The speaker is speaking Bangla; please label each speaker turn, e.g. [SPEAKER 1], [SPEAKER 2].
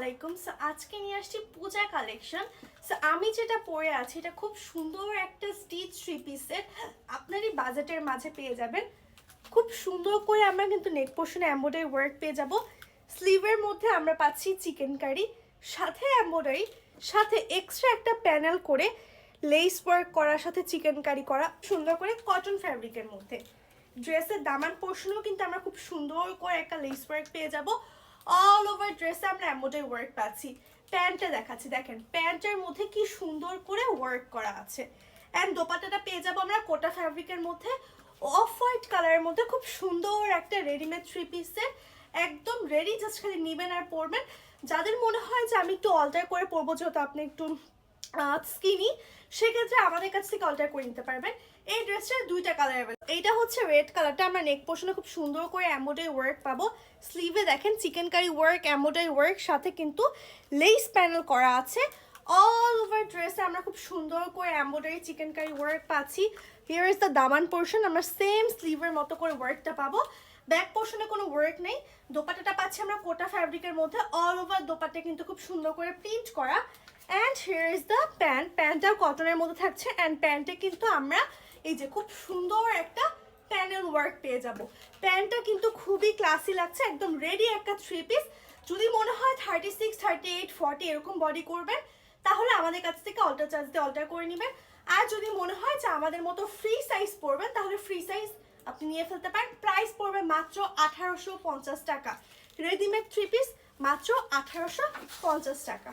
[SPEAKER 1] আলাইকুম। সো আজকে নিয়ে আসছি পূজা কালেকশন। সো আমি যেটা পরে আছি এটা খুব সুন্দর একটা স্টিচ থ্রি পিসের, আপনারই বাজেটের মাঝে পেয়ে যাবেন। খুব সুন্দর করে আমরা কিন্তু নেক পোর্শনে এমব্রয়ডারি ওয়ার্ক পেয়ে যাব। স্লিভের মধ্যে আমরা পাচ্ছি চিকেন কারি, সাথে এমব্রয়ডারি, সাথে এক্সট্রা একটা প্যানেল করে লেস ওয়ার্ক করার সাথে চিকেন কারি করা, সুন্দর করে কটন ফ্যাব্রিকের মধ্যে। ড্রেসের দামান পোর্শনেও কিন্তু আমরা খুব সুন্দর করে একটা লেস ওয়ার্ক পেয়ে যাব। অল ওভার ড্রেসে আমরা এমব্রয়ডারি ওয়ার্ক পাচ্ছি। প্যান্টটা দেখাচ্ছি, দেখেন প্যান্টের মধ্যে কি সুন্দর করে ওয়ার্ক করা আছে। অ্যান্ড দোপাট্টাটা পেয়ে যাবো আমরা কোটা ফ্যাব্রিকের মধ্যে, অফ হোয়াইট কালারের মধ্যে। খুব সুন্দর একটা রেডিমেড থ্রি পিসের, একদম রেডি, জাস্ট খালি নেবেন আর পরবেন। যাদের মনে হয় যে আমি একটু অল্টার করে পরবো, যেহেতু আপনি একটু স্কিনি, সেক্ষেত্রে আমাদের কাছ থেকে অল্টার করে নিতে পারবেন। এই ড্রেসটার দুইটা কালার অ্যাভেলেবল। এইটা হচ্ছে রেড কালারটা, আমরা নেক পোর্শনে খুব সুন্দর করে এমব্রয়ডারি ওয়ার্ক পাবো। স্লিভে দেখেন chicken curry work, embroidery work, সাথে কিন্তু লেস প্যানেল করা আছে। অল ওভার ড্রেসে আমরা খুব সুন্দর করে এমব্রয়ডারি চিকেন কারি ওয়ার্ক পাচ্ছি। Here is the Daman portion, আমরা সেম স্লিভের মতো করে ওয়ার্কটা পাবো। ব্যাক পোর্শনে কোনো ওয়ার্ক নেই। দোপাট্টাটা পাচ্ছি আমরা কোটা ফ্যাব্রিকের মধ্যে, অল ওভার দোপাট্টা কিন্তু খুব সুন্দর করে প্রিন্ট করা। And here is the pant, প্যান্টটাও কটনের মধ্যে থাকছে। অ্যান্ড প্যান্টে কিন্তু আমরা এই যে খুব সুন্দর একটা প্যানেল ওয়ার্ক পেয়ে যাব। প্যান্টটা কিন্তু খুবই ক্লাসি লাগছে, একদম রেডি একটা থ্রি পিস। যদি মনে হয় 36, 38, 40 এরকম বডি করবেন, তাহলে আমাদের কাছ থেকে অল্টার চার্জ দিয়ে অল্টার করে নেবেন। আর যদি মনে হয় যে আমাদের মতো ফ্রি সাইজ পরবেন, তাহলে ফ্রি সাইজ আপনি নিয়ে ফেলতে পারেন। প্রাইস পড়বে মাত্র 1850 টাকা। রেডিমেড থ্রি পিস মাত্র 1850 টাকা।